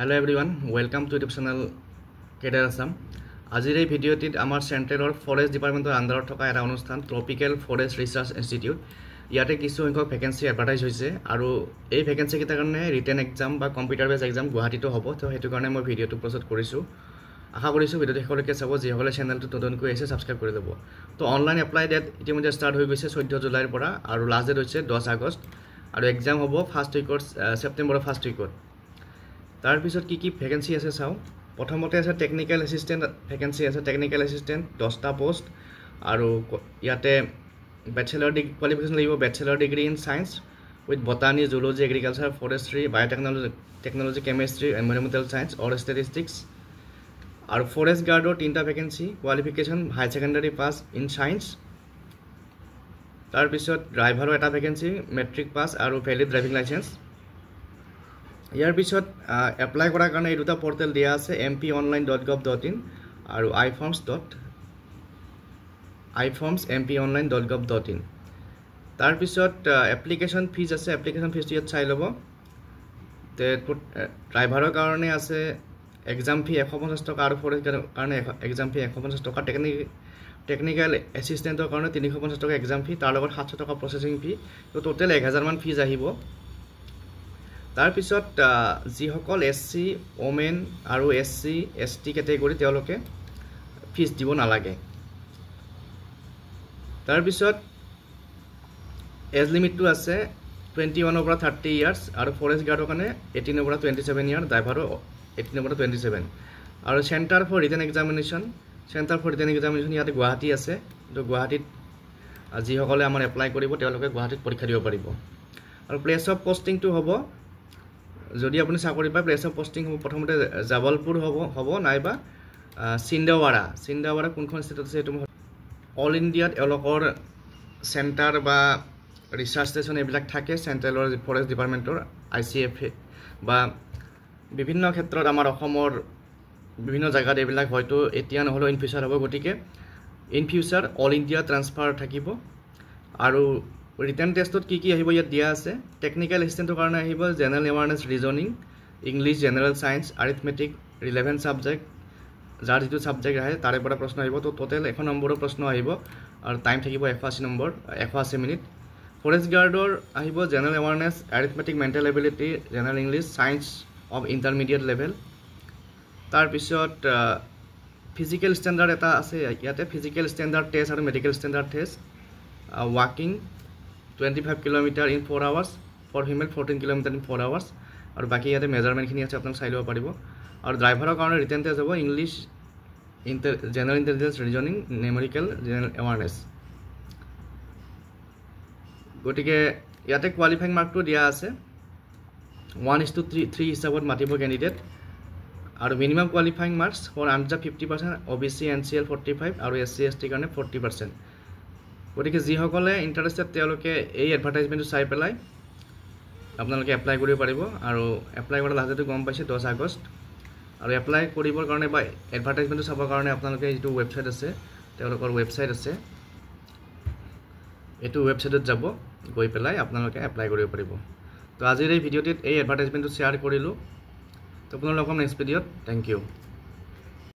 Hello everyone, welcome to YouTube channel Kedar Assam. আজিৰ এই ভিডিঅ'টিত আমাৰ চেণ্ট্ৰেলৰ ফৰেষ্ট ডিপাৰ্টমেণ্টৰ আণ্ডাৰত থকা এটা অনুষ্ঠান ট্ৰপিকেল ফৰেষ্ট ৰিচাৰ্চ ইনষ্টিটিউট ইয়াতে কিছু সংখ্যক ভেকেন্সি এডভাৰটাইজ হৈছে আৰু এই ভেকেন্সি কেইটাৰ কাৰণে ৰিটেন এক্সাম বা কম্পিউটাৰ বেছ এক্সাম গুৱাহাটীতো হ'ব তো সেইটো কাৰণে মই ভিডিঅ'টো প্ৰস্তুত কৰিছোঁ আশা কৰিছোঁ ভিডিঅ'টো শেষলৈকে চাব যিসকলে চেনেলটো নতুনকৈ আহিছে ছাবস্ক্ৰাইব কৰি ল'ব তো অনলাইন এপ্লাই ডেট ইতিমধ্যে ষ্টাৰ্ট হৈ গৈছে 14 জুলাইৰ পৰা আৰু লাষ্ট ডেট হৈছে 10 আগষ্ট আৰু এক্সাম হ'ব ফাৰ্ষ্ট উইকত ছেপ্টেম্বৰৰ ফাৰ্ষ্ট উইকত তাৰ পিছত কি ভেকেন্সি আছে চাও প্ৰথমতে আছে টেকনিক্যাল এসিস্ট্যান্ট ভেকেন্সি আছে টেকনিক্যাল এসিস্ট্যান্ট 10টা পোষ্ট আৰু ইয়াতে ব্যাচেলাৰ ডিগ্ৰী কোৱালিফিকেশন লাগিব bachelor degree in science with botany zoology agriculture forestry biotechnology chemistry environmental science or statistics আৰু ফৰেষ্ট গাৰ্ডৰ 3টা vacancy qualification high secondary pass in science তাৰ পিছত ড্ৰাইভাৰৰ এটা ভেকেন্সি মেট্ৰিক পাস আৰু ভ্যালিড ড্ৰাইভিং লাইসেন্স ইয়াৰ পিছত এপ্লাই কৰাৰ কাৰণে এই দুটা পোৰ্টেল দিয়া আছে mponline.gov.in আৰু iforms mponline.gov.in তাৰ পিছত এপ্লিকেশন ফিজ আছে এপ্লিকেশন ফিজ ইয়াত চাই ল'ব তে ড্ৰাইভাৰৰ কাৰণে আছে এক্সাম ফি 150 টকা আৰু ফৰেষ্ট কাৰণে এক্সাম ফি 150 টকা টেকনিক্যাল এসিস্ট্যান্টৰ কাৰণে 350 টকা এক্সাম ফি তাৰ লগত 700 টকা প্ৰসেসিং ফি তো টোটাল 1000 মান ফিজ আহিব তাৰ পিছত যিসকল এসসি ওমেন আৰু এসসি এসটি ক্যাটাগৰী তেওঁলোকে ফিজ দিব নালাগে তাৰ পিছত এজ লিমিটটো আছে 21 ৰ পৰা 30 ইয়াৰ্স আৰু ফৰেষ্ট গাৰ্ডৰ কাৰণে 18 ৰ পৰা 27 ইয়াৰ ড্ৰাইভাৰৰ 18 ৰ পৰা 27 আৰু সেন্টাৰ ফৰ ৰিটেন এক্সামিনেশন ইয়াতে গুৱাহাটী আছে তো গুৱাহাটীত যিসকলে আমাৰ এপ্লাই কৰিব তেওঁলোকে গুৱাহাটীত পৰীক্ষা দিব পাৰিব আৰু প্লেস অফ পোস্টিংটো হ'ব যদি আপুনি চাকৰি পায় প্লেস অফ পোস্টিং হ'ব প্ৰথমতে জাবলপুৰ হ'ব নাইবা সিন্দাৱাৰা কোনখন ষ্টেটত আছে এটো অল ইণ্ডিয়াত এলকৰ সেন্টাৰ বা ৰিসাৰ্চ ষ্টেচন এইবিলাক থাকে সেন্ট্ৰেলৰ ফৰেষ্ট ডিপাৰ্টমেন্টৰ ICF বা বিভিন্ন ক্ষেত্ৰত আমাৰ অসমৰ বিভিন্ন জায়গাত এইবিলাক হয়তো এতিয়া নহলো ইন ফিউচাৰ হ'ব গটিকে in future all India transfer থাকিব আৰু ৰিটেন টেষ্টত কি আহিব ইয়াত দিয়া আছে টেকনিক্যাল এসিস্ট্যান্টৰ কাৰণে আহিব general awareness reasoning English general science arithmetic relevant subject যাৰ যেটো সাবজেক্ট আহে তাৰে পৰা প্ৰশ্ন আহিব তো টোটাল 1 নম্বৰৰ প্ৰশ্ন আহিব আৰু টাইম থাকিব 180 নম্বৰ 180 মিনিট ফৰেষ্ট গাৰ্ডৰ আহিব general awareness arithmetic mental ability general English science of intermediate level তাৰ পিছত ফিজিক্যাল ষ্টেণ্ডাৰ্ড এটা আছে ইয়াতে ফিজিক্যাল ষ্টেণ্ডাৰ্ড টেষ্ট আৰু মেডিকেল ষ্টেণ্ডাৰ্ড টেষ্ট ৱাকিং 25 kilometre in 4 hours for female 14 kilometre in 4 hours আৰু বাকি ইয়াতে মেজাৰমেন্ট খিনি আছে আপোনাক চাই লব পাৰিব আৰু ড্ৰাইভাৰৰ কাৰণে ৰিটেন টেষ্ট হ'ব English general intelligence reasoning numerical general awareness গটিকে ইয়াতে কোৱালিফাইং মাৰ্কটো দিয়া আছে 1:3 হিচাপত মাতিব ক্যান্ডিডেট আৰু মিনিমাম কোৱালিফাইং মাৰ্কস ফৰ আনজাব 50% OBC NCL 45 আৰু SC ST কাৰণে 40% গটিকে যিসকলে ইন্টাৰেষ্টেড তেওঁলোকে এই এডভাৰটাইজমেন্টটো চাই পেলাই আপোনালোকে এপ্লাই কৰিব পাৰিব আৰু এপ্লাই কৰা লাষ্ট ডেটটো গম পাইছে 10 আগষ্ট আৰু এপ্লাই কৰিবৰ কাৰণে বা এডভাৰটাইজমেন্টটো চাবৰ কাৰণে আপোনালোকে যেটো ওয়েবসাইট আছে তেওঁলোকৰ ওয়েবসাইট আছে এটো ওয়েবসাইটত যাব গৈ পেলাই আপোনালোকে এপ্লাই কৰিব পাৰিব তো আজিৰ এই ভিডিঅ'টিত এই এডভাৰটাইজমেন্টটো শেয়াৰ কৰিলো তো আপোনালোকক নেক্সট ভিডিঅ'ত থ্যাংক ইউ